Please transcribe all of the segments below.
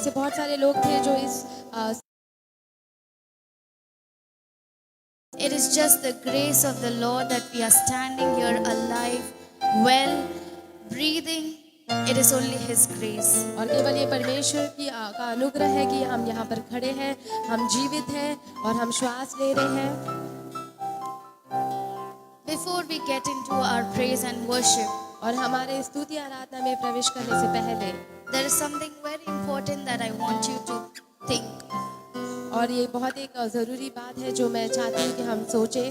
ऐसे बहुत सारे लोग थे जो इस It is just the grace of the Lord that we are standing here alive, well, breathing. It is only His grace. और केवल ये परमेश्वर की का अनुग्रह है कि हम यहाँ पर खड़े हैं, हम जीवित हैं और हम श्वास ले रहे हैं। Before we get into our praise and worship, और हमारे स्तुति आराधना में प्रवेश करने से पहले there is something very important that I want you to think. और ये बहुत एक ज़रूरी बात है जो मैं चाहती हूँ कि हम सोचें।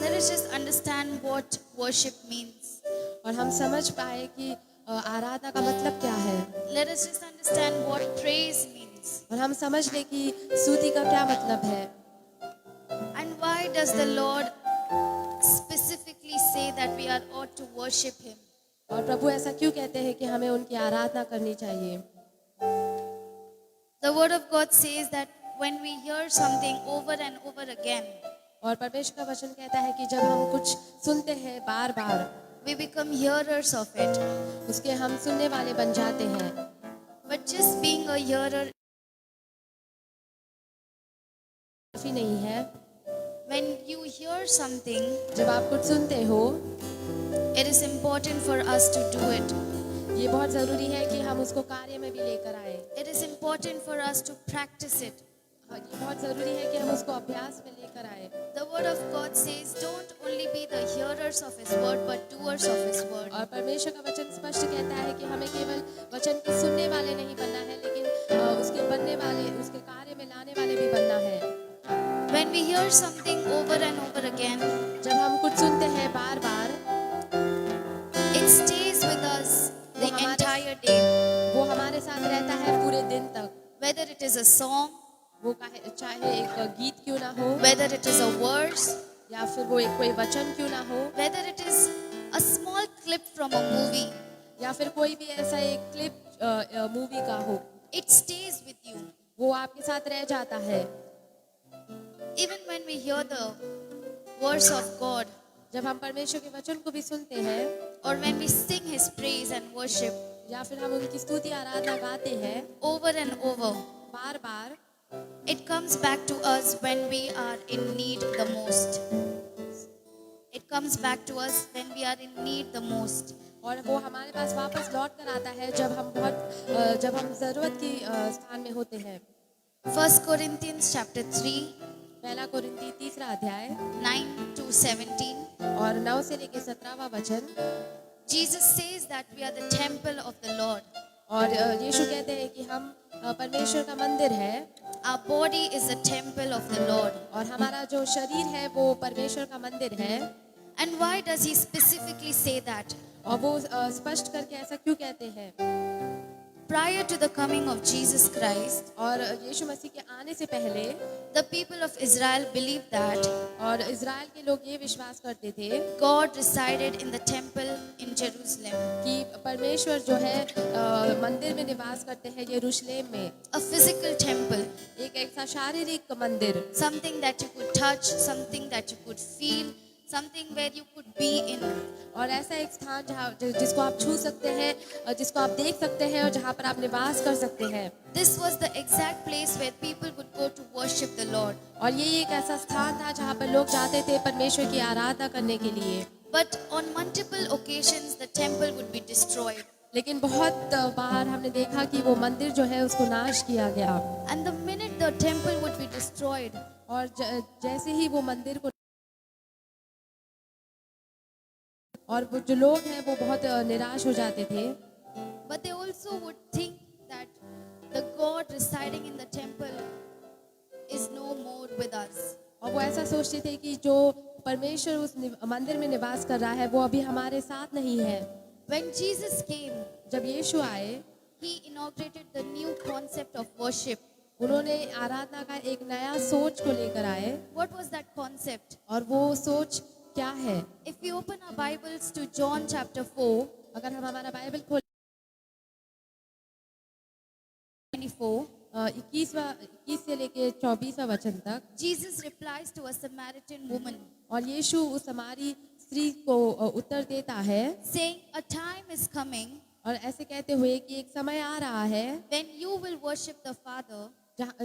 Let us just understand what worship means. और हम समझ पाए कि आराधना का मतलब क्या है। Let us just understand what praise means. और हम समझ लें कि स्तुति का क्या मतलब है। And why does the Lord specifically say that we are ought to worship Him? और प्रभु ऐसा क्यों कहते हैं कि हमें उनकी आराधना करनी चाहिए। The Word of God says that when we hear something over and over again, और परमेश्वर का वचन कहता है कि जब हम कुछ सुनते हैं बार बार, we become hearers of it. उसके हम सुनने वाले बन जाते हैं। But just being a hearer, काफी नहीं है। when you hear something, जब आप कुछ सुनते हो, it is important for us to do it. ये बहुत जरूरी है कि हम उसको कार्य में भी लेकर आए। It is important for us to practice it. ये बहुत जरूरी है कि हम उसको अभ्यास में लेकर आए। The Word of God says, don't only be the hearers of His Word, but doers of His Word. और परमेश्वर का वचन स्पष्ट कहता है कि हमें केवल वचन के सुनने वाले नहीं बनना है, लेकिन उसके बनने वाले, उसके कार्य में लाने वाले भी बनना है। When we hear something over and over again, जब हम कुछ सुनते हैं बार बार, it stays with us the entire day. वो हमारे साथ रहता है पूरे दिन तक। Whether it is a song, वो चाहे एक गीत क्यों ना हो, whether it is a verse, या फिर वो एक कोई वचन क्यों ना हो, whether it is a small clip from a movie, या फिर कोई भी ऐसा एक क्लिप मूवी का हो, it stays with you. वो आपके साथ रह जाता है। Even when we hear the words of God, जब हम परमेश्वर के वचन को भी सुनते हैं, or when we sing His praise and worship या फिर हम उनकी स्तुति आराधना गाते हैं over and over, bar bar, it comes back to us when we are in need the most. It comes back to us when we are in need the most. और वो हमारे पास वापस लौट कर आता है जब हम जरूरत की स्थान में होते हैं। 1 Corinthians chapter 3, पहला कोरिन्थी 3 अध्याय 9 to 17. और 9 से लेकर 17वां वचन, Jesus says that we are the temple of the Lord. और यीशु कहते हैं कि हम परमेश्वर का मंदिर है। Our body is the temple of the Lord. और हमारा जो शरीर है वो परमेश्वर का मंदिर है। And why does He specifically say that? और वो स्पष्ट करके ऐसा क्यों कहते हैं? Prior to the coming of Jesus Christ, और यीशु मसीह के आने से पहले the people of Israel believed that और इज़राइल के लोग ये विश्वास करते थे God resided in the temple in Jerusalem. कि परमेश्वर जो है मंदिर में निवास करते हैं यरूशलेम में। A physical temple, एक ऐसा शारीरिक मंदिर, something that you could touch, something that you could feel, something where you could be in. और ऐसा एक स्थान जिसको आप छू सकते हैं, जिसको आप देख सकते हैं और जहाँ पर आप निवास कर सकते हैं। This was the exact place where people would go to worship the Lord. और ये एक ऐसा स्थान था जहाँ पर लोग जाते थे परमेश्वर की आराधना करने के लिए। But on multiple occasions the temple would be destroyed. लेकिन बहुत बार हमने देखा कि वो मंदिर जो है उसको नाश किया गया। And the minute the temple would be destroyed, और जैसे ही वो मंदिर को, और वो जो लोग हैं वो बहुत निराश हो जाते थे। but they also would think that the God residing in the temple is no more with us. और वो ऐसा सोचते थे कि जो परमेश्वर उस मंदिर में निवास कर रहा है वो अभी हमारे साथ नहीं है। When Jesus came, जब यीशु आए, He inaugurated the new concept of worship. उन्होंने आराधना का एक नया सोच को लेकर आए। What was that concept? और वो सोच क्या है? If we open our Bibles to John chapter 4, अगर हम हमारा बाइबल खोल 24, 21 से लेके 24वां वचन तक, Jesus replies to a Samaritan woman, और यीशु उस हमारी स्त्री को उत्तर देता है, saying, a time is coming और ऐसे कहते हुए कि एक समय आ रहा है when you will worship the Father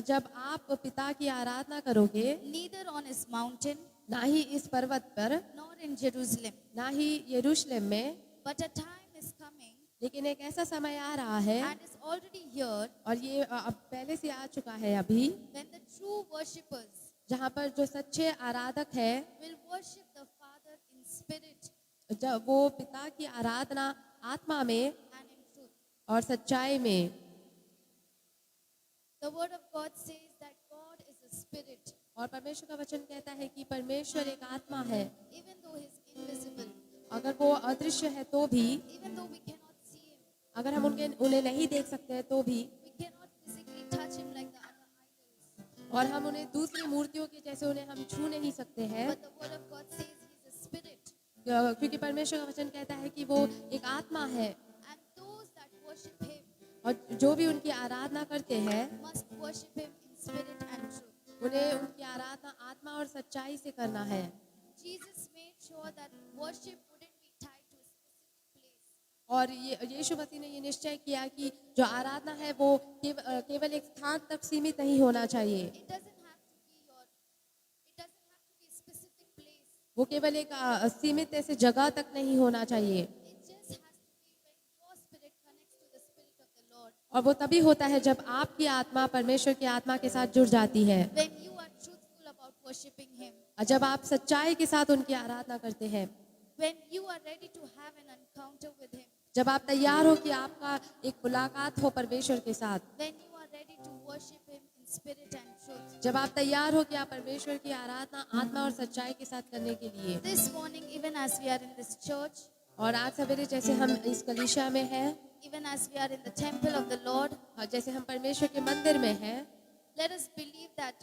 जब आप पिता की आराधना करोगे, neither on his mountain ना ही इस पर्वत पर, nor in Jerusalem. ना ही यरूशलेम में, But a time is coming लेकिन एक ऐसा समय आ रहा है and is already here और ये अब पहले से आ चुका है अभी, when the true worshippers जहाँ पर जो सच्चे आराधक है will worship the Father in spirit जब वो पिता की आराधना आत्मा में and in truth. और सच्चाई में। The word of God says that God is a spirit. और परमेश्वर का वचन कहता है कि परमेश्वर एक आत्मा है, Even though he is invisible, अगर वो अदृश्य है तो भी, even though we cannot see him, अगर हम उन्हें नहीं देख सकते हैं तो भी, we cannot physically touch him like the other idols. और हम उन्हें दूसरी मूर्तियों के जैसे उन्हें हम छू नहीं सकते हैं, But the word of God says he is a spirit. क्योंकि परमेश्वर का वचन कहता है कि वो एक आत्मा है And those that worship him और जो भी उनकी आराधना करते हैं must worship him in spirit and truth. उन्हें उनकी आराधना आत्मा और सच्चाई से करना है। Jesus made sure that worship wouldn't be tied to a specific place. और यीशु मसीह ने ये निश्चय किया कि जो आराधना है वो केवल एक स्थान तक सीमित नहीं होना चाहिए, It doesn't have to be a specific place. वो केवल एक सीमित ऐसे जगह तक नहीं होना चाहिए। It just has to be when your spirit connects to the spirit of the Lord. और वो तभी होता है जब आपकी आत्मा परमेश्वर की आत्मा के साथ जुड़ जाती है, When you are truthful about worshiping him. और जब आप सच्चाई के साथ उनकी आराधना करते हैं, When you are ready to have an encounter with him. जब आप तैयार हो कि आपका एक मुलाकात हो परमेश्वर के साथ, When you are ready to worship him in spirit and truth. जब आप तैयार हो कि आप परमेश्वर की आराधना आत्मा और सच्चाई के साथ करने के लिए। This morning, even as we are in this church, और आज सवेरे जैसे हम इस कलीसिया में हैं, even as we are in the temple of the Lord, और जैसे हम परमेश्वर के मंदिर में हैं, let us believe that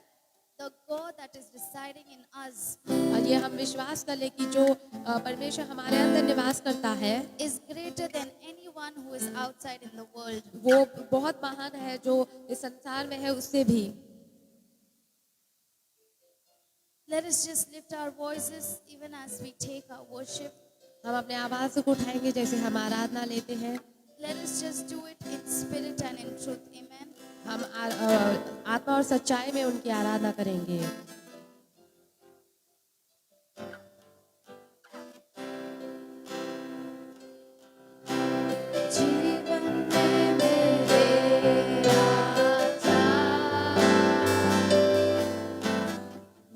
the God that is residing in us और ये हम विश्वास कर ले कि जो परमेश्वर हमारे अंदर निवास करता है is greater than anyone who is outside in the world. वो बहुत महान है जो इस संसार में है उससे भी। Let us just lift our voices even as we take our worship. हम अपने आवाज को उठाएंगे जैसे हम आराधना लेते हैं। Let us just do it in spirit and in truth. Amen. हम आत्मा और सच्चाई में उनकी आराधना करेंगे। जीवन में मेरे आजा,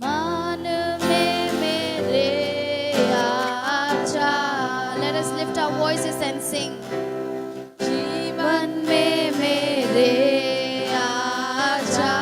मान में मेरे आजा. Let us lift our voices and sing. जीवन में मेरे आजा,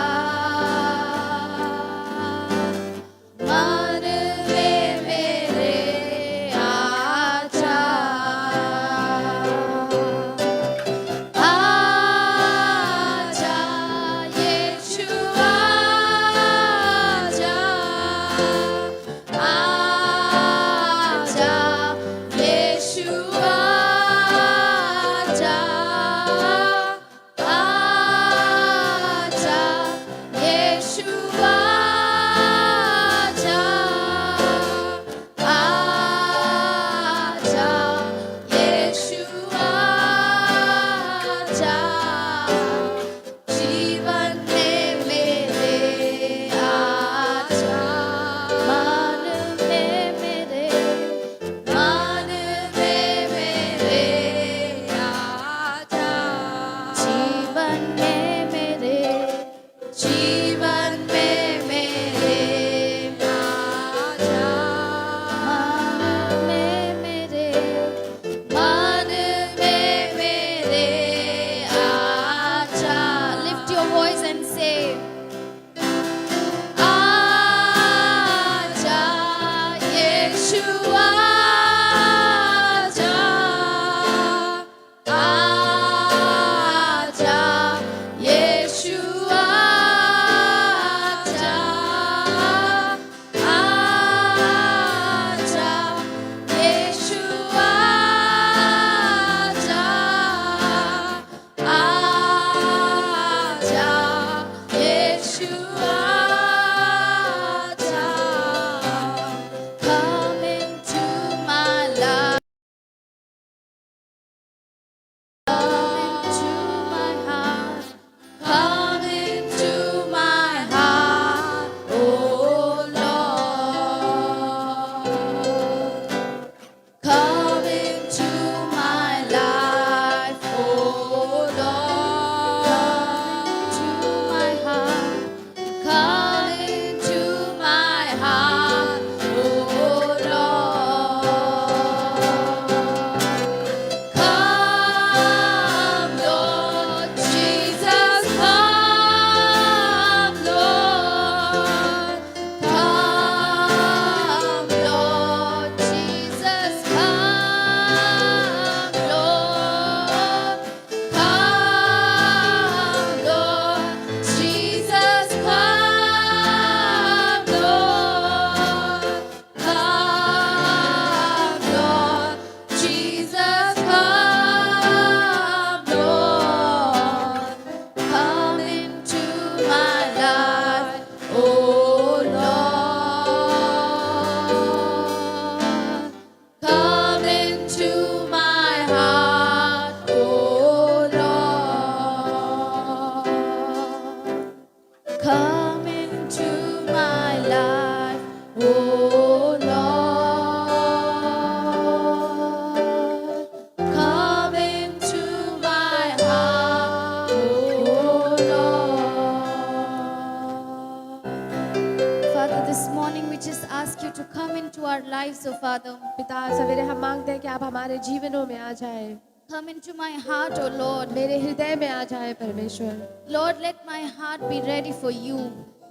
Father. पिता सवेरे हम मांगते हैं कि आप हमारे जीवनों में आ जाए, Come into my heart, O Lord. मेरे हृदय में आ जाए परमेश्वर। Lord, let my heart be ready for you.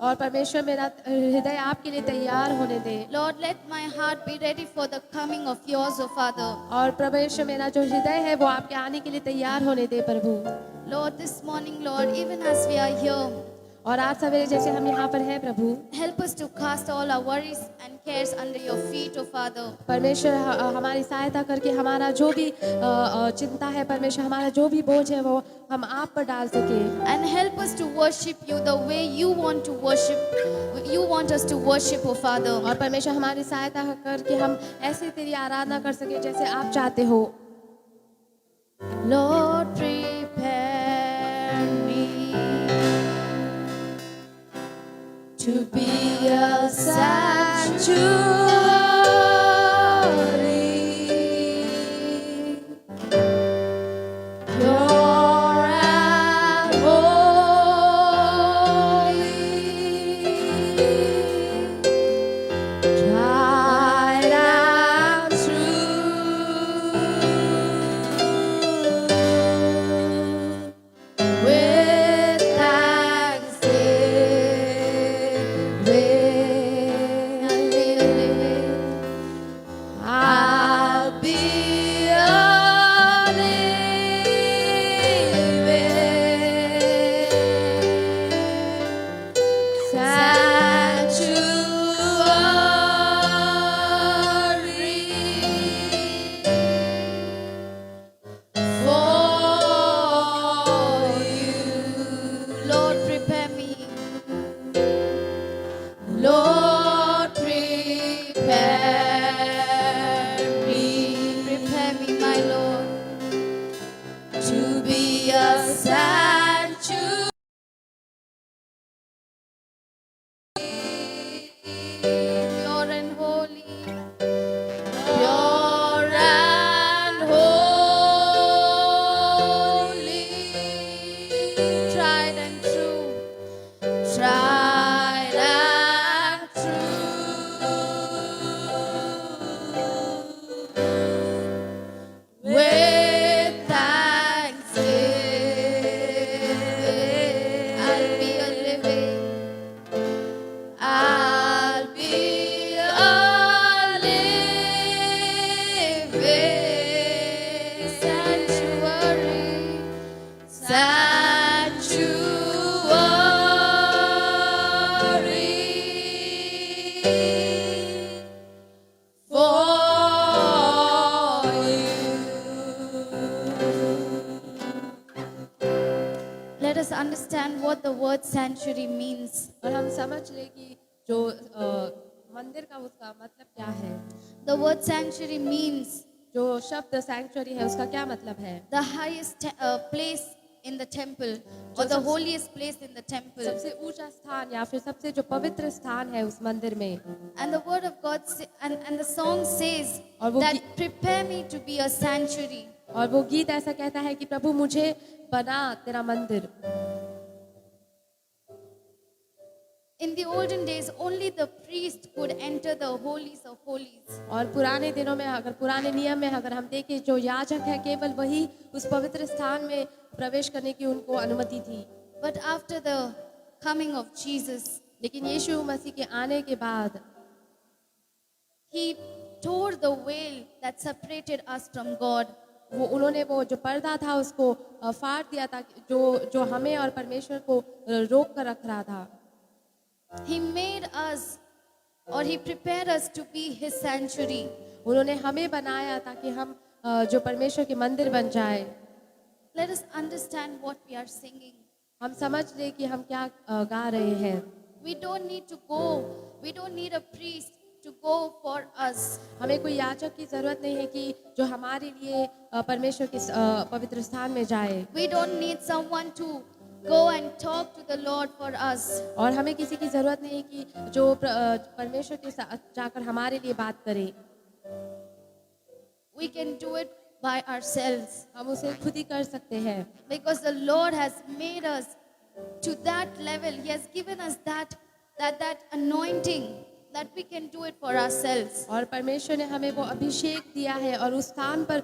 और परमेश्वर मेरा हृदय आपके लिए तैयार होने दे। Lord, let my heart be ready for the coming of yours, O Father. और परमेश्वर मेरा जो हृदय है वो आपके आने के लिए तैयार होने दे प्रभु। Lord, this morning, Lord, even as we are here, और आज सवेरे जैसे हम यहाँ पर हैं प्रभु, help us to cast all our worries and cares under your feet, O Father. परमेश्वर हमारी सहायता करके हमारा जो भी चिंता है परमेश्वर, हमारा जो भी बोझ है वो हम आप पर डाल सके। And help us to worship you the way you want to worship. You want us to worship, O Father. और परमेश्वर हमारी सहायता करके हम ऐसे तेरी आराधना कर सके जैसे आप चाहते हो। Lord, prepare me to be a sanctuary, pure and holy, tried and true, with thanksgiving. I'll be a living sanctuary for you. Lord, prepare me. Lord, prepare me, my Lord, to be a sanctuary, pure and holy, pure and holy, tried and true, tried and true, with thanksgiving. I'll be a living, I'll be a living sanctuary, for you. Let us understand what the word sanctuary means. और हम समझ ले कि जो मंदिर का उसका मतलब क्या है। The word sanctuary means जो शब्द सैंक्चुअरी है उसका क्या मतलब है। the highest place in the temple, or the holiest place in the temple. सबसे ऊंचा स्थान या फिर सबसे जो पवित्र स्थान है उस मंदिर में। And the word of God and the song says और वो that prepare me to be a sanctuary. और वो गीत ऐसा कहता है कि प्रभु मुझे बना तेरा मंदिर। In the olden days, only the priest could enter the holies of holies. और पुराने दिनों में अगर पुराने नियम में अगर हम देखें जो याजक है केवल वही उस पवित्र स्थान में प्रवेश करने की उनको अनुमति थी। But after the coming of Jesus, लेकिन यीशु मसीह के आने के बाद he tore the veil that separated us from God. वो उन्होंने वो जो पर्दा था उसको फाड़ दिया था जो हमें और परमेश्वर को रोक कर रख रहा था। He made us, or he prepared us to be his sanctuary. उन्होंने हमें बनाया ताकि हम जो परमेश्वर के मंदिर बन जाए। Let us understand what we are singing. हम समझ ले कि हम क्या गा रहे हैं। We don't need to go. We don't need a priest to go for us. हमें कोई याजक की जरूरत नहीं है कि जो हमारे लिए परमेश्वर के पवित्र स्थान में जाए। We don't need someone to go and talk to the Lord for us. और हमें किसी की जरूरत नहीं है कि जो परमेश्वर के साथ जाकर हमारे लिए बात करे। We can do it by ourselves. हम उसे खुद ही कर सकते हैं। Because the Lord has made us to that level. He has given us that anointing. that we can do it for ourselves. और परमेश्वर ने हमें वो अभिषेक दिया है और उस स्थान पर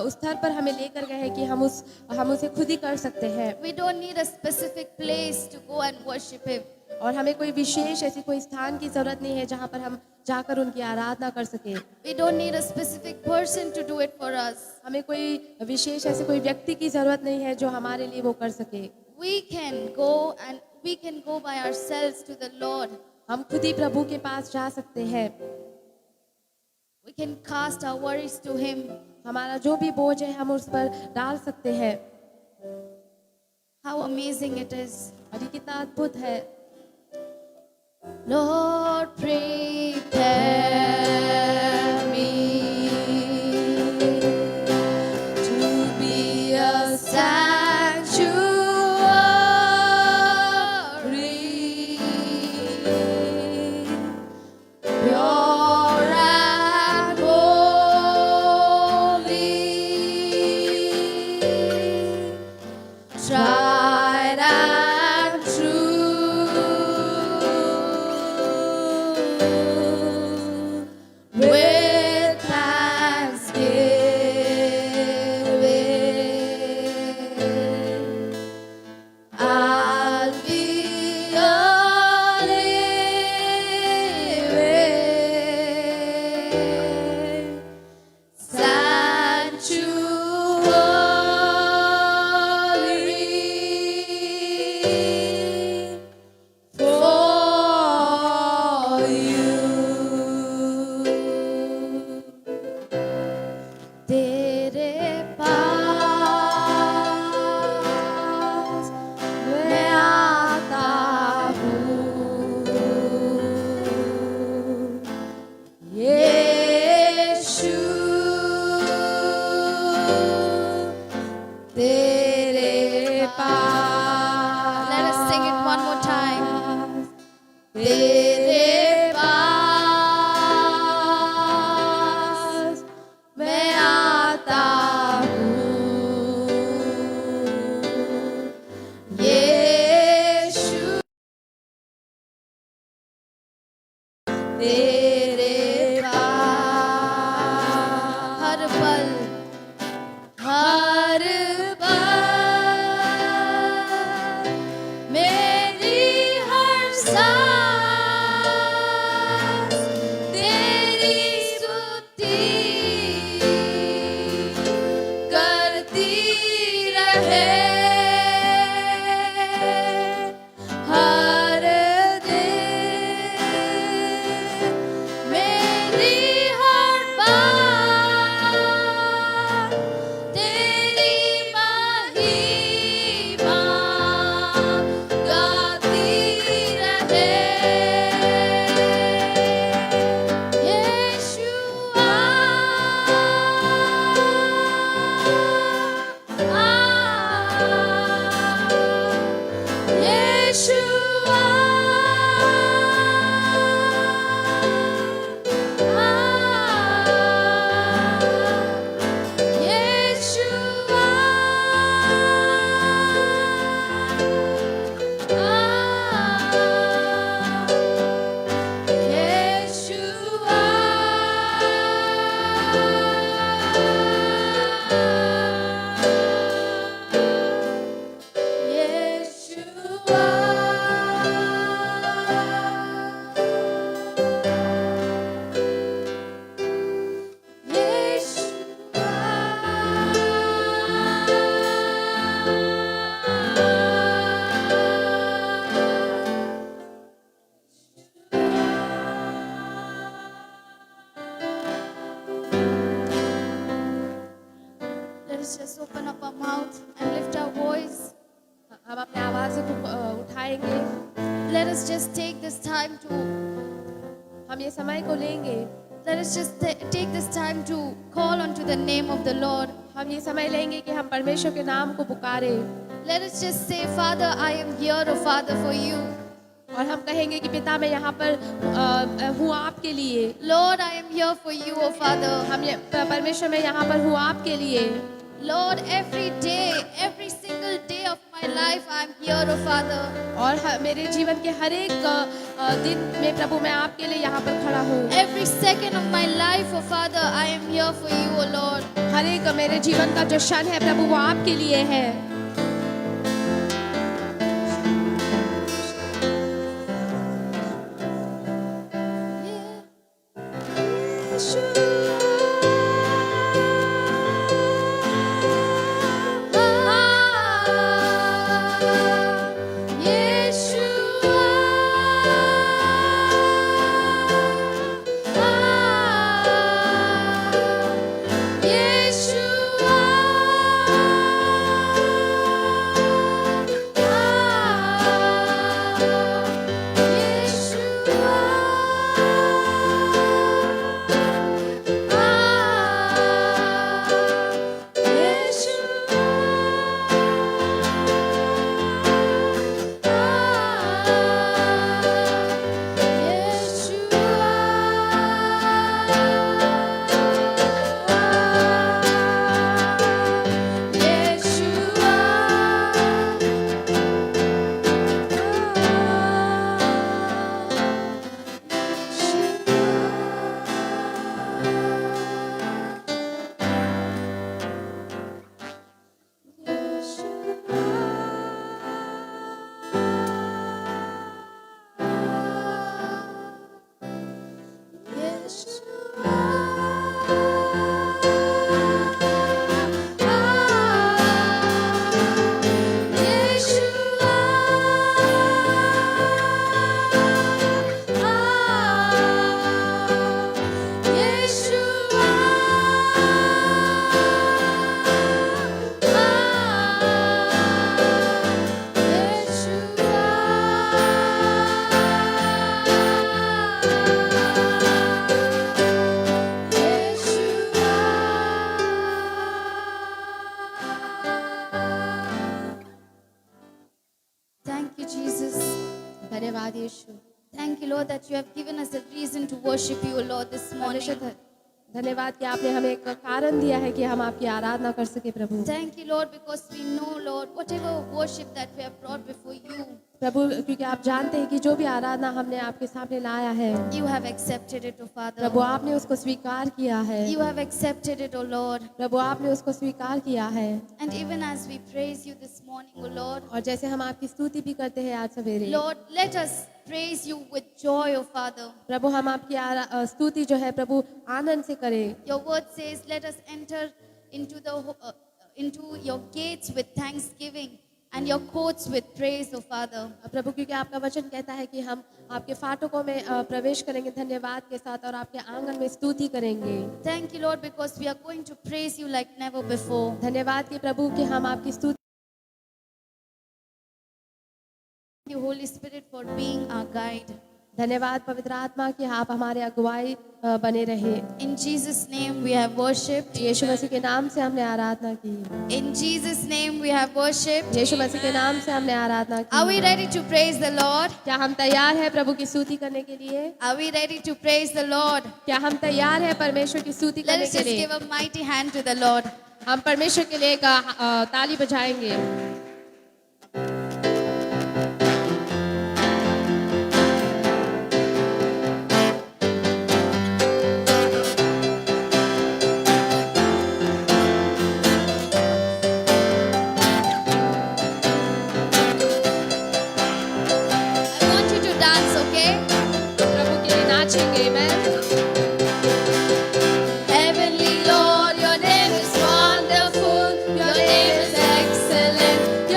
उस स्तर पर हमें लेकर गए हैं कि हम उसे खुद ही कर सकते हैं। We don't need a specific place to go and worship Him. और हमें कोई विशेष ऐसी कोई स्थान की जरूरत नहीं है जहाँ पर हम जाकर उनकी आराधना कर सके। We don't need a specific person to do it for us. हमें कोई विशेष ऐसे कोई व्यक्ति की जरूरत नहीं है जो हमारे लिए वो कर सके। We can go by ourselves to the Lord. हम खुद ही प्रभु के पास जा सकते हैं। We can cast our worries to Him. हमारा जो भी बोझ है हम उस पर डाल सकते हैं। How amazing it is. और ये कितना अद्भुत है। Lord, prepare me to be a sanctuary, pure and holy, tried and true, with thanksgiving. I'll be a living sanctuary for you. तेरे पास मैं आता हूँ, यीशु, तेरे पास। Let us sing it one more time. तेरे पास मैं आता हूँ, यीशु, तेरे पास। हर पल मेरी हर सांस तेरी स्तुति करती रहे। हर दिन मेरी हर बात तेरी महिमा गाती रहे। यीशुआ, यीशुआ, Let us just open up our mouth and lift our voice. हम अपने आवाज़ को उठाएंगे। Let us just take this time to हम ये समय को लेंगे। let us just take this time to call unto the name of the Lord. हम ये समय लेंगे कि हम परमेश्वर के नाम को पुकारें। Let us just say, Father, I am here, oh Father, for you. और हम कहेंगे कि पिता मैं यहाँ पर हूँ आपके लिए। Lord, I am here for you, oh Father. परमेश्वर मैं यहाँ पर हूँ आपके लिए। Lord, every day, every single day of my life, I'm here, oh Father. और मेरे जीवन के हर एक दिन में प्रभु मैं आपके लिए यहाँ पर खड़ा हूँ। Every second of my life, oh Father, I am here for you, oh Lord. हर एक मेरे जीवन का जो क्षण है प्रभु वो आपके लिए है। Thank you, Jesus. धन्यवाद यीशु। Thank you, Lord, that you have given us a reason to worship you, Lord, this morning. परमेश्वर धन्यवाद कि आपने हमें एक कारण दिया है कि हम आपकी आराधना कर सके प्रभु। Thank you, Lord, because we know, Lord, whatever worship that we have brought before you, प्रभु क्योंकि आप जानते हैं कि जो भी आराधना हमने आपके सामने लाया है you have accepted it, oh Father. प्रभु आपने उसको स्वीकार किया है। You have accepted it, oh Lord. प्रभु आपने उसको स्वीकार किया है। And even as we praise you this morning, oh Lord, और जैसे हम आपकी स्तुति भी करते हैं आज सवेरे Lord, let us praise you with joy, oh Father. प्रभु हम आपकी स्तुति जो है प्रभु आनंद से करें। Your word says, let us enter into your gates with thanksgiving and your courts with praise, oh Father. प्रभु क्योंकि आपका वचन कहता है कि हम आपके फाटकों में प्रवेश करेंगे धन्यवाद के साथ और आपके आंगन में स्तुति करेंगे। Thank you, Lord, because we are going to praise you like never before. धन्यवाद कि प्रभु कि हम आपकी स्तुति Thank you, Holy Spirit, for being our guide. धन्यवाद पवित्र आत्मा कि आप हमारे अगुवाई बने रहे। In Jesus' name we have worshipped. यीशु मसीह के नाम से हमने आराधना की। In Jesus' name we have worshipped. यीशु मसीह के नाम से हमने आराधना Are की। we ready to praise the Lord? क्या हम तैयार हैं प्रभु की स्तुति करने के लिए? Are we ready to praise the Lord? क्या हम तैयार हैं परमेश्वर की स्तुति Let करने us के just लिए? give a mighty hand to the Lord. हम परमेश्वर के लिए एक ताली बजाएंगे। I want you to dance, okay? प्रभु के लिए नाचेंगे। मैं Heavenly Lord, your name is wonderful, your name is excellent.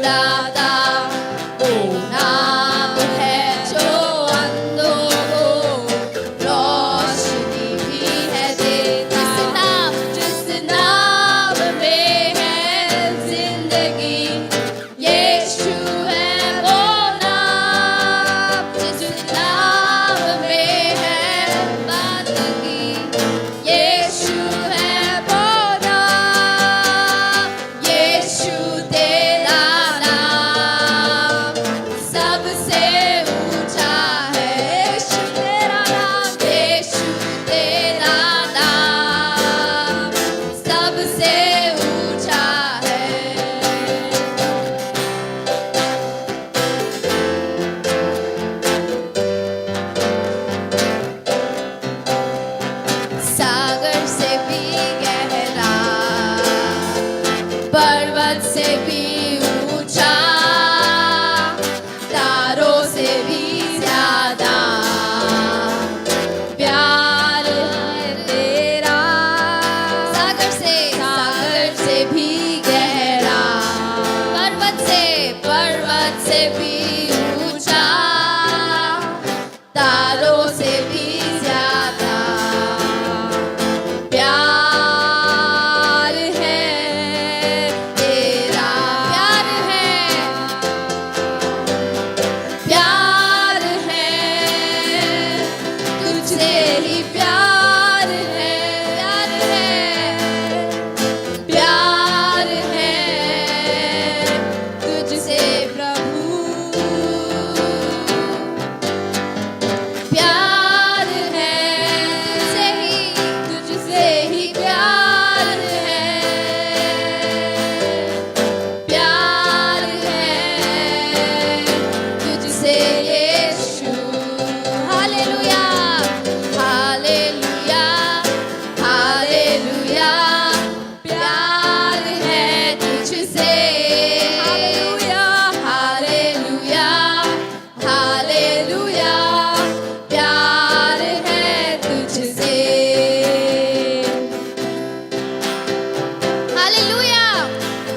बुलाता, वो नाम है जो अंधों को रोशनी भी है देता। जिस नाम में है जिंदगी, यीशु है वो नाम। जिस नाम में है बंदगी, यीशु है वो नाम। यीशु तेरा नाम सबसे ऊंचा है। यीशु तेरा नाम, यीशु तेरा नाम सबसे ऊंचा है। सागर से भी गहरा, पर्वत से भी ऊंचा, तारों से भी ज्यादा प्यार है तेरा। सागर से भी गहरा, पर्वत से भी ऊंचा, तारों से भी ज्यादा प्यार है तेरा। प्यार है तुझसे ही प्यार है। प्यार है तुझसे प्रभु। प्यार है तुझसे ही प्यार है। प्यार है तुझसे यीशु। Hallelujah, hallelujah, hallelujah. प्यार है तुझसे। Hallelujah, hallelujah, hallelujah. प्यार है तुझसे। Hallelujah.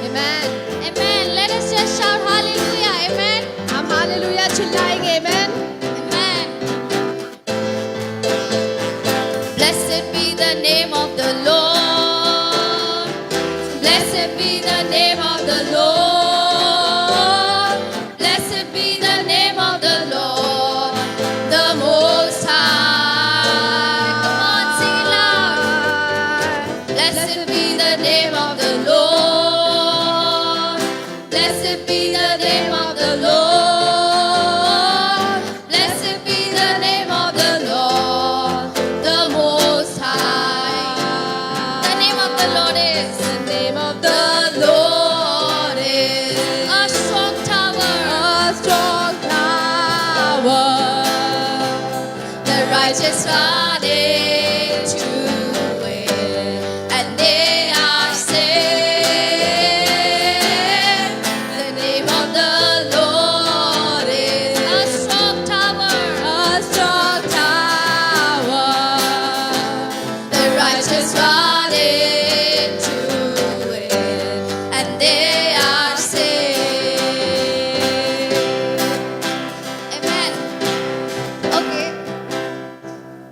Amen. Amen. Let us just shout hallelujah. Amen. हम hallelujah चिल्लाएंगे। Amen. Amen. Blessed be the name of the Lord. Blessed be the name of the Lord. Blessed be the name of the Lord, the Most High. Come on, sing it loud. Blessed be the name of the Lord. Blessed be the name of the Lord. Blessed be the name of the Lord, the Most High. The name of the Lord is. The name of the Lord is a strong tower. A strong tower. The righteous run into it, and they are saved. The name of the Lord is a strong tower. A strong tower. The righteous run into it, and they are saved. Amen. Okay.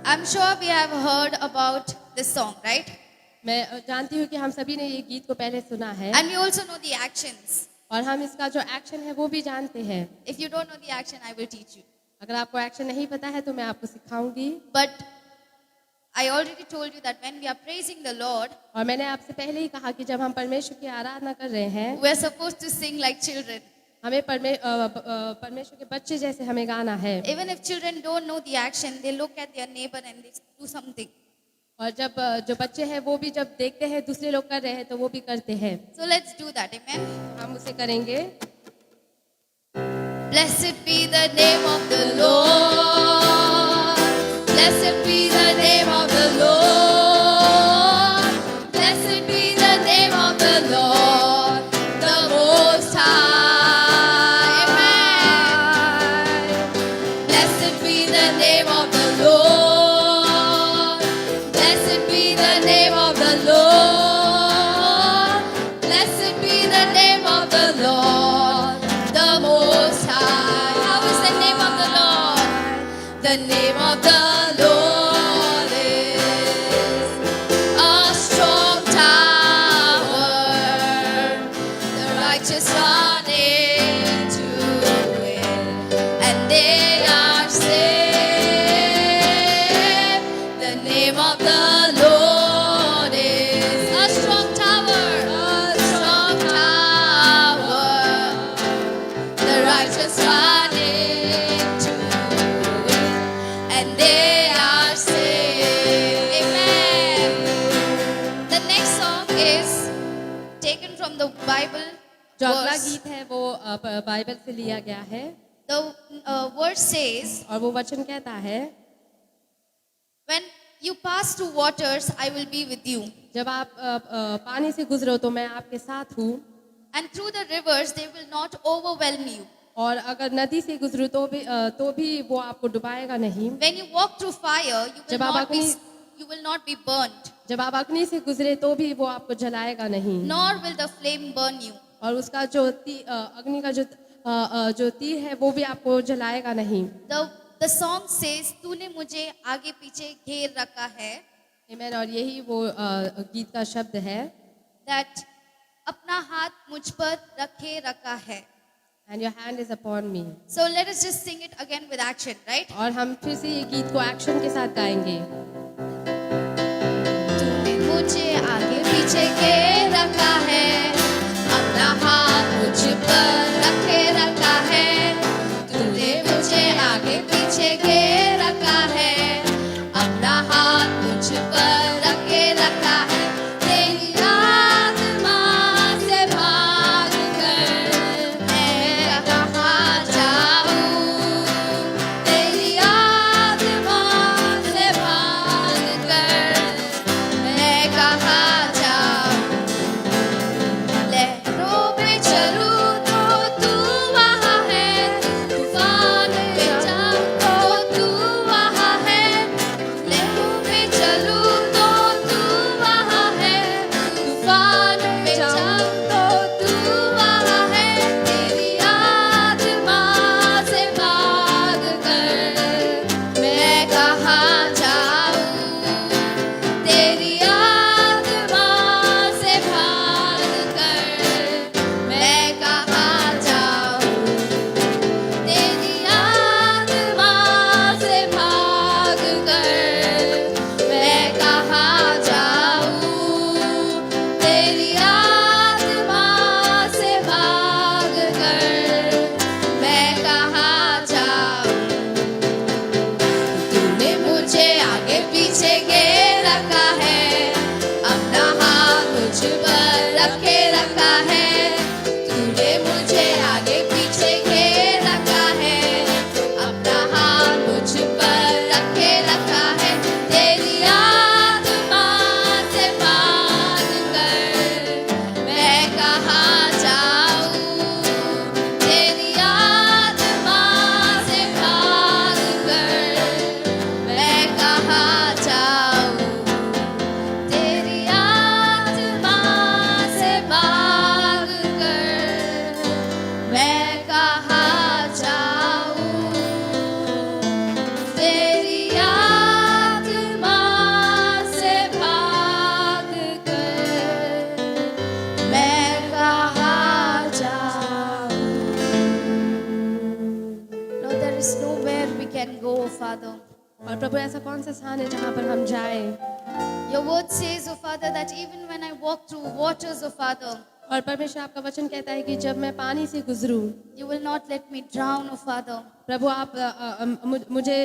I'm sure we have heard about this song, right? मैं जानती हूँ कि हम सभी ने ये गीत को पहले सुना है And we also know the actions. और हम इसका जो एक्शन है वो भी जानते हैं। If you don't know the action, I will teach you. अगर आपको एक्शन नहीं पता है तो मैं आपको सिखाऊंगी। But I already told you that when we are praising the Lord, और मैंने आपसे पहले ही कहा कि जब हम परमेश्वर की आराधना कर रहे हैं we are supposed to sing like children. हमें परमेश्वर के बच्चे जैसे हमें गाना है। Even if children don't know the action, they look at their neighbor and they do something. और जब जो बच्चे हैं वो भी जब देखते हैं दूसरे लोग कर रहे हैं तो वो भी करते हैं। So let's do that, amen. हम उसे करेंगे। Blessed be the name of the Lord. Blessed be the name of the Lord. Blessed be the name of the Lord, the Most High. Amen. Blessed be the name of the Lord. Blessed be the name of the Lord. Blessed be the name of the Lord, The name of the Lord is a strong tower. The righteous run into it, and they are saved. The name of the Lord is a strong tower. A strong tower. The righteous run into it, and they are saved. Amen. The next song is taken from the Bible जो अगला verse. गीत है वो Bible से लिया गया है The verse says, और वो वचन कहता है when you pass through waters, I will be with you. जब आप पानी से गुजरो तो मैं आपके साथ हूँ And through the rivers, they will not overwhelm you. और अगर नदी से गुजरो तो भी वो आपको डुबाएगा नहीं When you walk through fire, जब आप you will not be burnt, जब आप अग्नि से गुजरे तो भी वो आपको जलाएगा नहीं nor will the flame burn you. और उसका जो अग्नि का जो तीर है वो भी आपको जलाएगा नहीं The song says, तूने मुझे आगे पीछे घेर रखा है. आमीन। और यही वो गीत का शब्द है That अपना हाथ मुझ पर रखे रखा है. and your hand is upon me। So let us just sing it again with action, right? और हम फिर से ये गीत को एक्शन के साथ गाएंगे। तूने मुझे आगे पीछे घेर रखा है, अपना हाथ मुझ पर रखे रखा है. तूने मुझे आगे पीछे घेर रखा है, अपना हाथ मुझ पर रखे रखा है. तेरी आत्मा से भाग कर मैं कहाँ जाऊँ. तेरी आत्मा से भाग कर मैं कहाँ जाऊँ. लहरों पे चलूँ तो तू वहाँ है, तूफान में जाऊँ तो तू वहाँ है. लहरों पे चलूँ तो तू वहाँ है, तूफान में जाऊँ तो तू वहाँ है. तेरी आत्मा से भाग कर मैं कहाँ जाऊँ. तेरी आत्मा से भाग कर मैं कहाँ जाऊँ. तेरी आत्मा से भाग कर मैं कहाँ जाऊँ. तेरी आत्मा से भाग कर मैं कहाँ जाऊँ. तूने मुझे आगे पीछे घेर रखा है, अपना हाथ मुझ पर रखे रखा है. तूने मुझे आगे पीछे घेर रखा है, अपना हाथ मुझ पर रखे रखा है. तेरी आत्मा से भाग कर मैं कहाँ जाऊँ. तेरी आत्मा से भाग कर मैं कहाँ जाऊँ. तेरी आत्मा से भाग कर मैं कहाँ जाऊँ. तेरी आत्मा से भाग कर मैं कहाँ जाऊँ. Lord, there is nowhere we can go, Father. और प्रभु ऐसा कौन सा स्थान है जहाँ पर हम जाएं? Your word says, oh Father, that even when I walk through waters, oh Father, और परमेश्वर आपका वचन कहता है कि जब मैं पानी से गुजरूं you will not let me drown, oh Father. प्रभु आप मुझे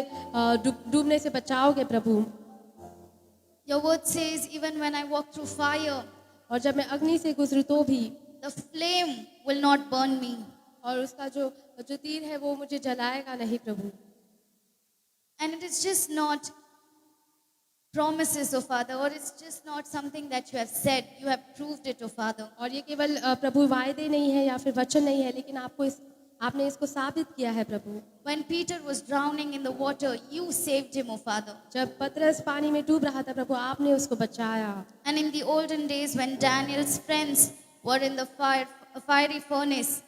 डूबने से बचाओगे प्रभु। Your word says, even when I walk through fire, और जब मैं अग्नि से गुजरूं तो भी the flame will not burn me. और उसका जो तीर है वो मुझे जलाएगा नहीं प्रभु। And it is just not promises, oh Father, or it's just not something that you have said. You have proved it, oh Father. और ये केवल प्रभु वायदे नहीं है या फिर वचन नहीं है, लेकिन आपने इसको साबित किया है प्रभु। When Peter was drowning in the water, you saved him, oh Father. जब पतरस पानी में डूब रहा था प्रभु आपने उसको बचाया। And in the olden days when Daniel's friends were in the fiery furnace,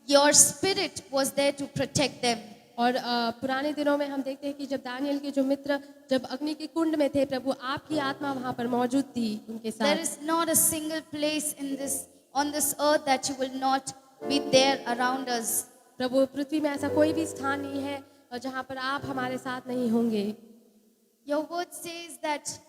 your spirit was there to protect them. और पुराने दिनों में हम देखते हैं कि जब दानियल के जो मित्र जब अग्नि के कुंड में थे, प्रभु आपकी आत्मा वहां पर मौजूद थी उनके There साथ। is not a single place on this earth that you will not be there around us. प्रभु पृथ्वी में ऐसा कोई भी स्थान नहीं है जहां पर आप हमारे साथ नहीं होंगे। Your word says that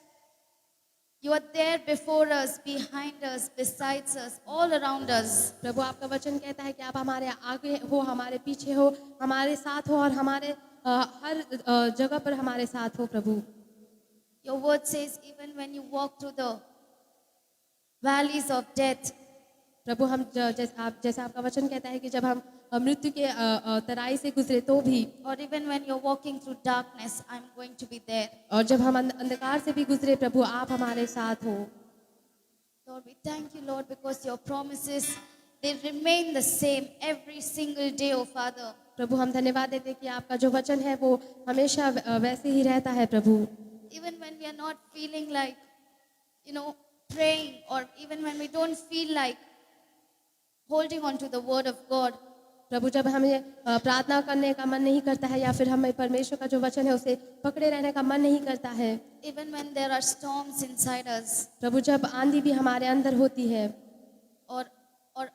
you are there before us, behind us, besides us, all around us. प्रभु आपका वचन कहता है कि आप हमारे आगे हो, हमारे पीछे हो, हमारे साथ हो और हमारे हर जगह पर हमारे साथ हो प्रभु। Your word says even when you walk through the valleys of death, प्रभु हम जैसा आपका वचन कहता है कि जब हम मृत्यु के तराई से गुजरे तो भी, or even when you're walking through darkness, I'm going to be there. और जब हम अंधकार से भी गुजरे प्रभु आप हमारे साथ हो। Lord, we thank you, Lord, because your promises, they remain the same every single day, oh Father. प्रभु हम धन्यवाद देते हैं कि आपका जो वचन है वो हमेशा वैसे ही रहता है प्रभु। Even when we are not feeling like, praying, or even when we don't feel like holding on to the word of God, प्रभु जब हमें प्रार्थना करने का मन नहीं करता है या फिर हमें परमेश्वर का जो वचन है उसे पकड़े रहने का मन नहीं करता है, even when there are storms inside us प्रभु जब आंधी भी हमारे अंदर होती है or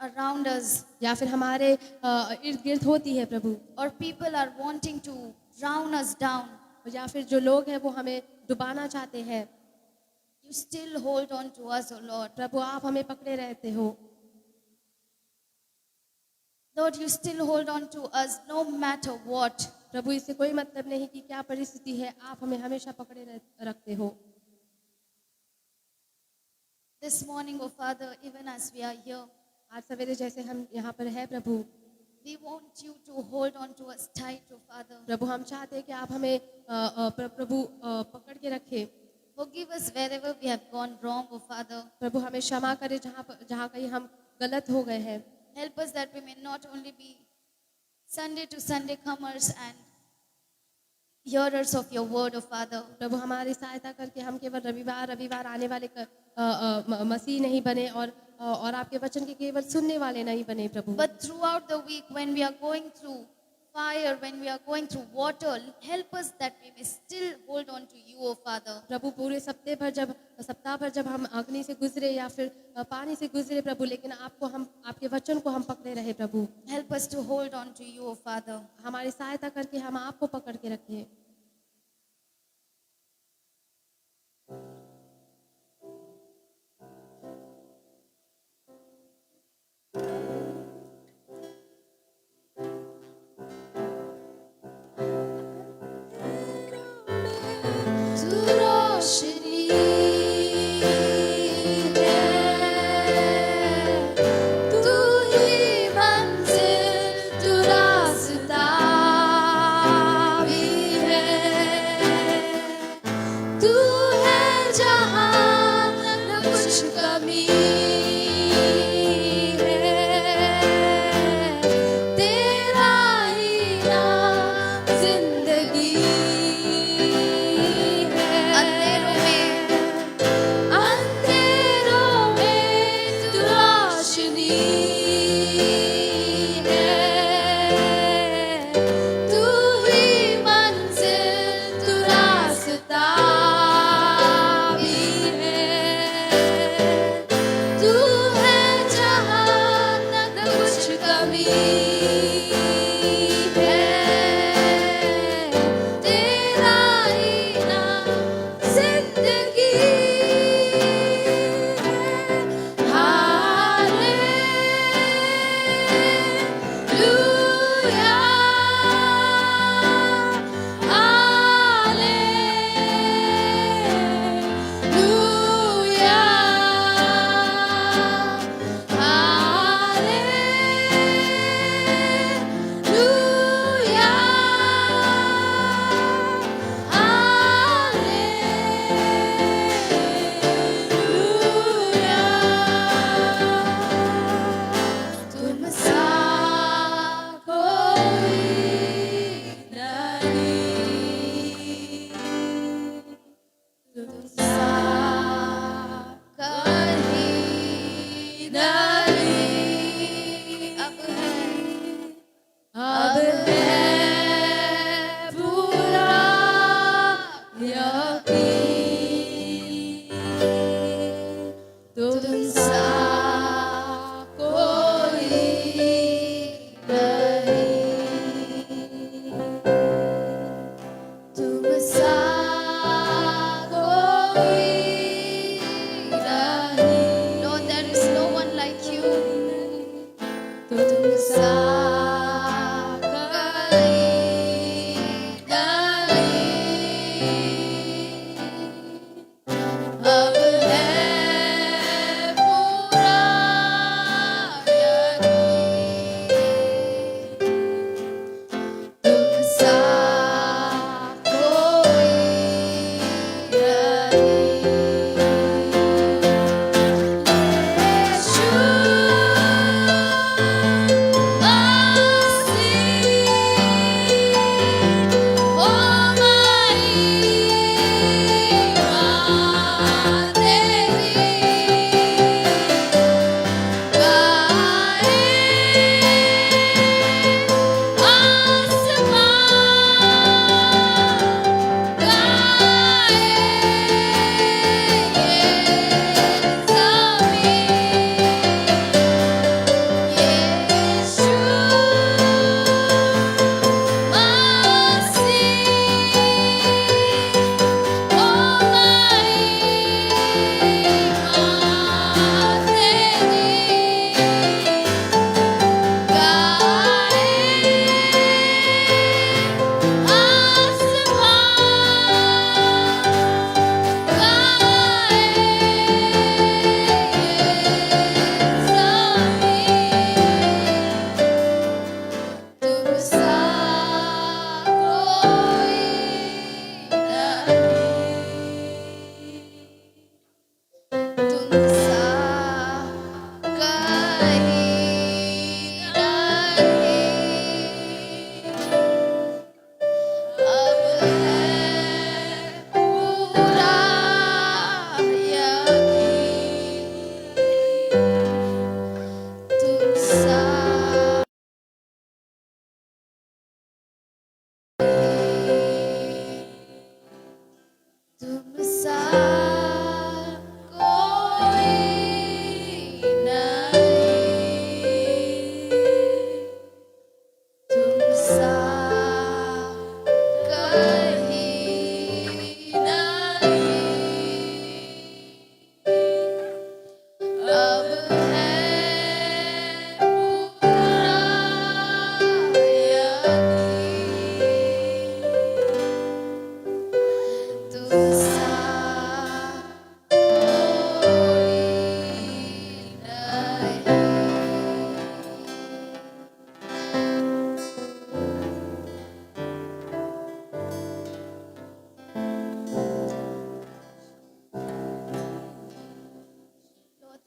around us, या फिर हमारे इर्द गिर्द होती है प्रभु, or people are wanting to drown us down, या फिर जो लोग हैं वो हमें डुबाना चाहते हैं, you still hold on to us, oh Lord. प्रभु आप हमें पकड़े रहते हो। Lord, you still hold on to us no matter what. प्रभु इससे कोई मतलब नहीं कि क्या परिस्थिति है, आप हमें हमेशा पकड़े रखते हो। This morning, oh Father, even as we are here, आज सवेरे जैसे हम यहाँ पर है प्रभु, we want you to hold on to us tight, oh Father. प्रभु हम चाहते हैं कि आप हमें प्रभु पकड़ के रखे। Forgive us wherever we have gone wrong, oh Father. प्रभु हमें क्षमा करे जहाँ कहीं हम गलत हो गए हैं। Help us that we may not only be Sunday to Sunday comers and hearers of your word, oh Father. प्रभु हमारी सहायता करके हम केवल रविवार आने वाले मसीह नहीं बने और आपके वचन के केवल सुनने वाले नहीं बने प्रभु, But throughout the week, when we are going through fire, when we are going through water, help us that we may still hold on to you, oh Father. प्रभु पूरे सप्ताह भर जब हम अग्नि से गुजरे या फिर पानी से गुजरे प्रभु, लेकिन आपके वचन को हम पकड़े रहे प्रभु। Help us to hold on to you, oh Father. हमारी सहायता करके हम आपको पकड़ के रखें। तू रोशनी है, तू ही मंजिल, तू रास्ता भी है, तू है जहाँ न कुछ कमी है,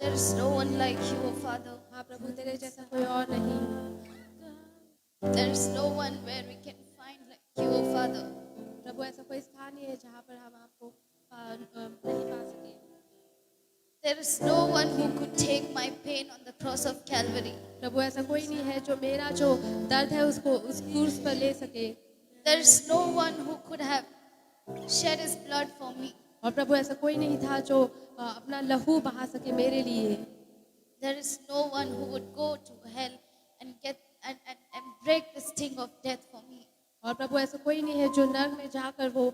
There is no one like you, O Father. हाँ प्रभु, तेरे जैसा कोई और नहीं। There is no one where we can find like you, O Father. प्रभु, ऐसा कोई स्थान नहीं है जहाँ पर हम आपको नहीं पा सके। There is no one who could take my pain on the cross of Calvary. प्रभु, ऐसा कोई नहीं है जो मेरा जो दर्द है उसको उस क्रूस पर ले सके। There is no one who could have shed his blood for me. और प्रभु, ऐसा कोई नहीं था जो अपना लहू बहा सके मेरे लिए। There is no one who would go to hell and get and break the sting of death for me. और प्रभु, ऐसा कोई नहीं है जो नरक में जाकर वो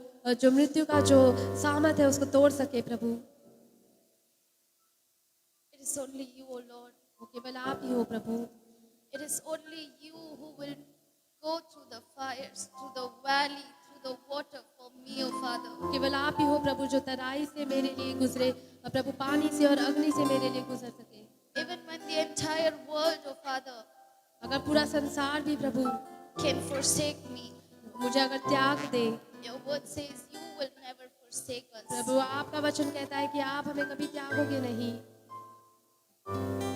जो मृत्यु का जो सामर्थ है उसको तोड़ सके। प्रभु, It is only you, O Lord. वो केवल आप ही हो प्रभु। It is only you who will go through the fires, through the valley, through the water for me, O Father. केवल आप ही हो प्रभु जो तराई से मेरे लिए गुजरे, और प्रभु पानी से और अग्नि से मेरे लिए गुजर सके। Even when the entire world, O Father, अगर पूरा संसार भी प्रभु can forsake me, मुझे अगर त्याग दे, your word says you will never forsake us. प्रभु आपका वचन कहता है कि आप हमें कभी त्यागोगे नहीं।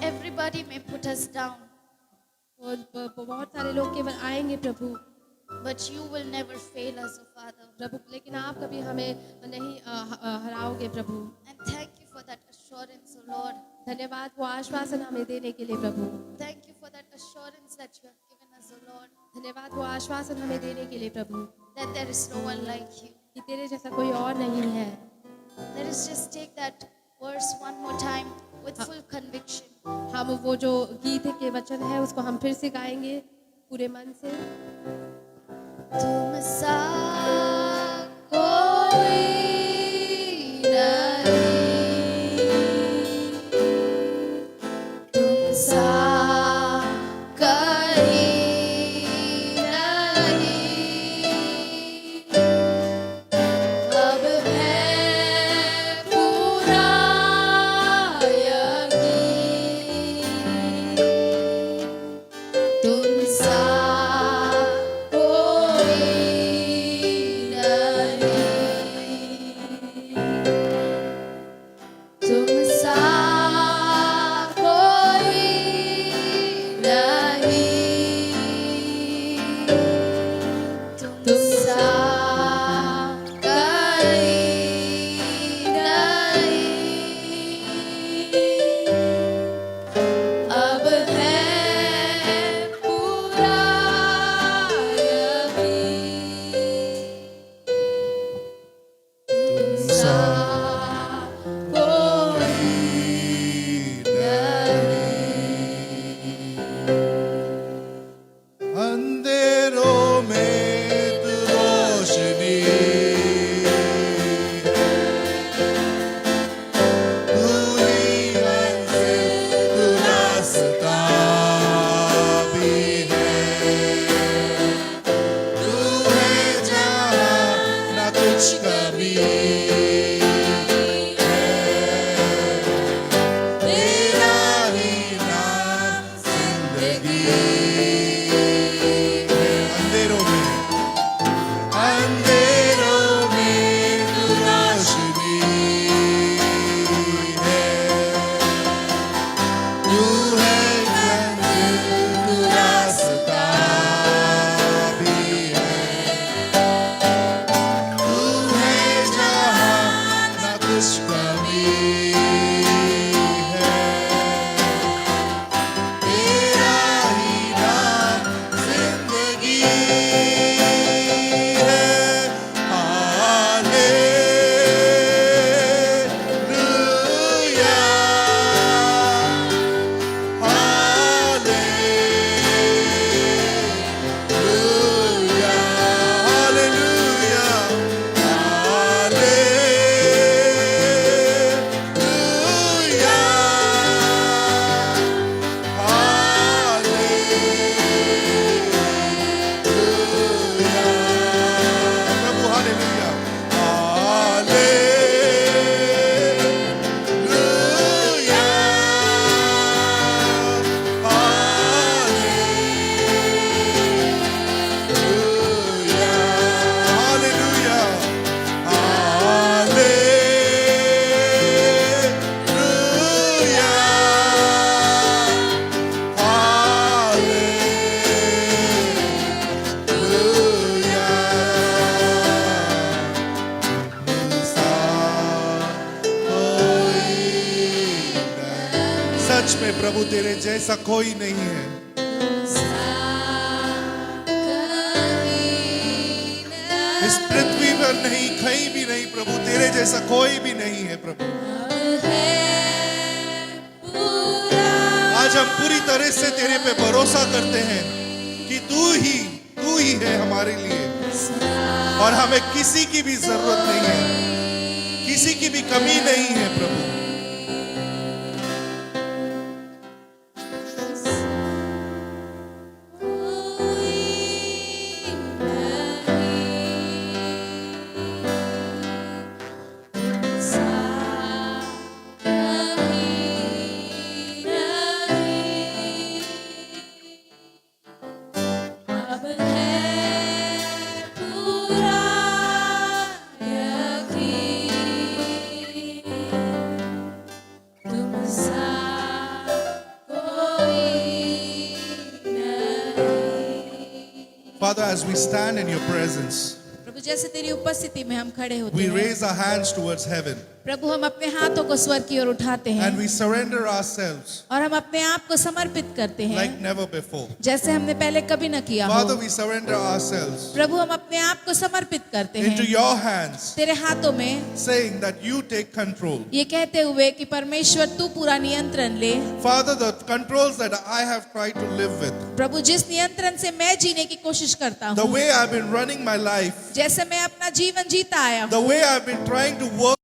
Everybody may put us down, और बहुत सारे लोग केवल आएंगे प्रभु, but you will never fail us, O Father. प्रभु लेकिन आप कभी हमें नहीं हराओगे प्रभु। And thank you for that assurance, O Lord. धन्यवाद वो आश्वासन हमें देने के लिए प्रभु। Thank you for that assurance that you have given us, O Lord, धन्यवाद वो आश्वासन हमें देने के लिए प्रभु that there is no one like you. कि तेरे जैसा कोई और नहीं है। Let us just take that verse one more time with full conviction. हम वो जो गीत के वचन है उसको हम फिर से गाएंगे पूरे मन से। तुम सा कोई नहीं, तुम सा कहीं नहीं, अब है पूरा यकीन, तुम सा कोई तेरे जैसा कोई नहीं है। इस पृथ्वी पर नहीं, कहीं भी नहीं प्रभु, तेरे जैसा कोई भी नहीं है प्रभु। आज हम पूरी तरह से तेरे पे भरोसा करते हैं कि तू ही है हमारे लिए, और हमें किसी की भी जरूरत नहीं है, किसी की भी कमी नहीं है प्रभु। Father, as we stand in your presence, प्रभु जैसे तेरी उपस्थिति में हम खड़े होते we हैं, raise our hands towards heaven प्रभु हम अपने हाथों को स्वर्ग की ओर उठाते हैं and we surrender ourselves और हम अपने आप को समर्पित करते हैं like never before. जैसे हमने पहले कभी न किया हो। Father, we surrender ourselves प्रभु हम अपने आप को समर्पित करते into हैं your hands, तेरे हाथों में, saying that you take control. ये कहते हुए कि परमेश्वर तू पूरा नियंत्रण ले। Father, the controls that I have tried to live with, प्रभु जिस नियंत्रण से मैं जीने की कोशिश करता the हूँ, way I've been running my life, जैसे मैं अपना जीवन जीता आया the हूँ, way I've been trying to work,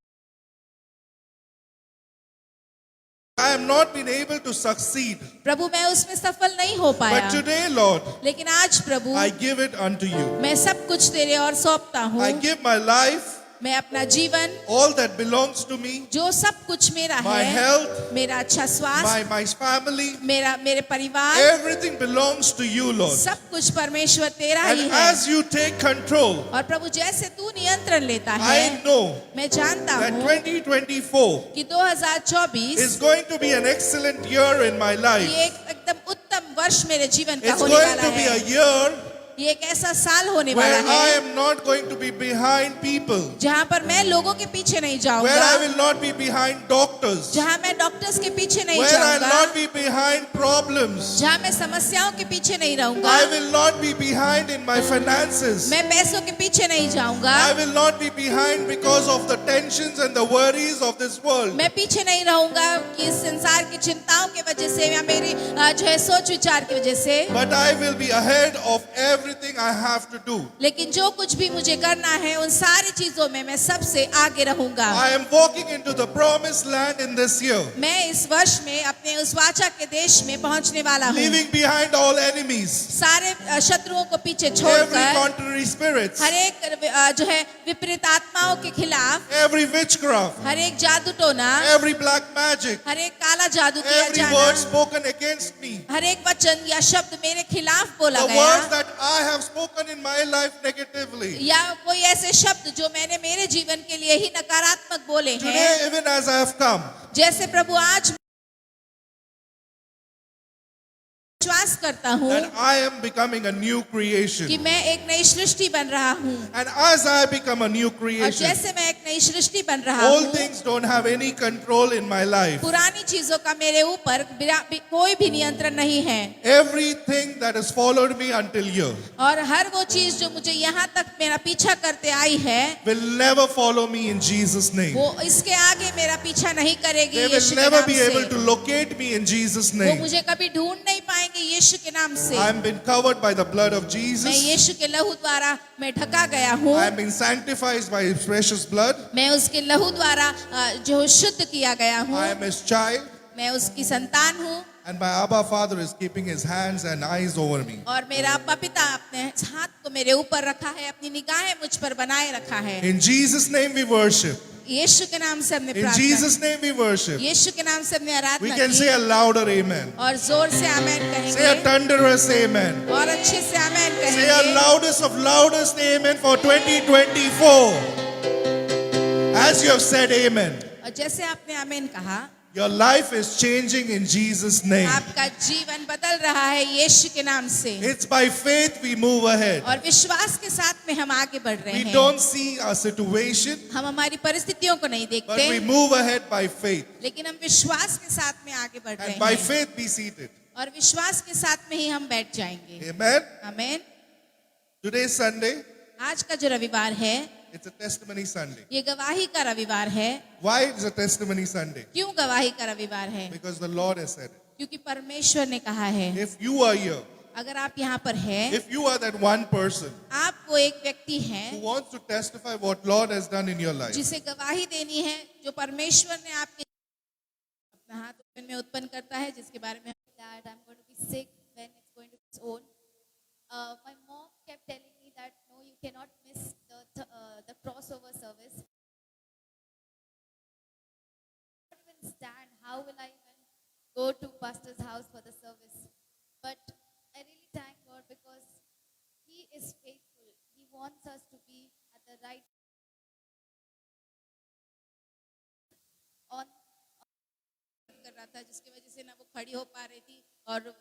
I have not been able to succeed. प्रभु मैं उसमें सफल नहीं हो पाया। But today, Lord, लेकिन आज प्रभु I give it unto you. मैं सब कुछ तेरे और सौंपता हूँ। I give my life, मैं अपना जीवन, all that belongs to me, जो सब कुछ मेरा my है, health, मेरा अच्छा स्वास्थ्य, my family, मेरे परिवार, everything belongs to you, Lord. सब कुछ परमेश्वर तेरा And ही है। as you take control, और प्रभु जैसे तू नियंत्रण लेता है, I know मैं जानता that हूँ 2024 कि 2024 is going to be an excellent year in my life. ये एकदम उत्तम वर्ष मेरे जीवन का It's होने going वाला to be a है। year ये एक ऐसा साल होने where वाला I है am not going to be behind people, जहाँ पर मैं लोगों के पीछे नहीं where जाऊंगा, I will not be behind doctors, जहाँ मैं डॉक्टर्स के पीछे नहीं where I will जाऊंगा, not be behind problems, जहाँ मैं समस्याओं के पीछे नहीं रहूंगा, I will not be behind in my finances, मैं पैसों के पीछे नहीं जाऊंगा, I will not be behind because of the tensions and the worries of this world. मैं पीछे नहीं रहूंगा कि इस संसार की चिंताओं की वजह से या मेरी जो है सोच विचार की वजह से, But I will be ahead of everything I have to do. लेकिन जो कुछ भी मुझे करना है उन सारी चीजों में मैं सबसे आगे रहूंगा। I am walking into the promised land in this year, मैं इस वर्ष में अपने उस वाचा के देश में पहुंचने वाला हूँ, leaving behind all enemies, सारे शत्रुओं को पीछे every छोड़कर, contrary spirits, हर एक जो है विपरीत आत्माओं के खिलाफ, every witchcraft, हर एक जादू टोना, every black magic, हर एक काला जादू किया every word जाना, spoken against me, हर एक वचन या शब्द मेरे खिलाफ बोला the words गया, that I have spoken in my life negatively. या कोई ऐसे शब्द जो मैंने मेरे जीवन के लिए ही नकारात्मक बोले हैं, Today, even as I have come, जैसे प्रभु आज विश्वास करता हूँ that I am becoming a new कि creation. मैं एक नई सृष्टि बन रहा हूँ, And as I become a new और creation, जैसे मैं एक नई सृष्टि बन रहा all हूँ, things don't have any control in my life. पुरानी चीजों का मेरे ऊपर कोई भी नियंत्रण नहीं है, Everything that has followed me until here और हर वो चीज जो मुझे यहाँ तक मेरा पीछा करते आई है, will never follow me in Jesus' name. वो इसके आगे मेरा पीछा नहीं करेगी। They यीशु will के never नाम be से able to locate me in Jesus' वो name. मुझे कभी ढूंढ नहीं पाएंगे यीशु के नाम से। I am been covered by the blood of मैं Jesus. यीशु के लहू द्वारा मैं ढका गया हूँ, I am being sanctified by His precious blood. मैं उसके लहू द्वारा जो शुद्ध किया गया हूँ, I am His child. मैं उसकी संतान हूँ, And my Abba Father is keeping His hands and eyes over me. और मेरा अब्बा पिता अपने हाथ को मेरे ऊपर रखा है, अपनी निगाहें मुझ पर बनाए रखा है। In Jesus' name we worship. यीशु के नाम से हमने In प्रार्थना Jesus' name we worship. की, यीशु के नाम से हमने We आराधना can say की, a louder amen. और जोर से आमेन Say a कहेंगे, thunderous amen. और अच्छे से आमेन Say a कहेंगे। loudest of loudest amen for 2024. As you have said amen. और जैसे आपने आमेन कहा, Your life is changing in Jesus' name. आपका जीवन बदल रहा है यीशु के नाम से। It's by faith we move ahead. और विश्वास के साथ में हम आगे बढ़ रहे We हैं। don't see our situation, हम हमारी परिस्थितियों को नहीं but देखते, we move ahead by faith. लेकिन हम विश्वास के साथ में आगे बढ़ रहे And by हैं faith be seated. और विश्वास के साथ में ही हम बैठ जाएंगे। Amen. आमीन। Today's Sunday, आज का जो रविवार है it's a testimony Sunday. ये गवाही का रविवार है। Why it's a testimony Sunday? क्यों गवाही का रविवार है? Because the Lord has said it. क्योंकि परमेश्वर ने कहा है। If you are here, अगर आप यहाँ पर हैं, if you are that one person आप वो एक व्यक्ति who हैं wants to testify what Lord has done in your life, जिसे गवाही देनी है जो परमेश्वर ने आपके अपना हाथ ओपन में उत्पन्न करता है, जिसके बारे में that I'm going to be sick when it's going to be its own. My mom kept telling me that no, you cannot miss the crossover service. I can't even stand. How will I even go to pastor's house for the service? But I really thank God because He is faithful. He wants us to be at the right on कर रहा था, जिसकी वजह से ना वो खड़ी हो पा रही थी और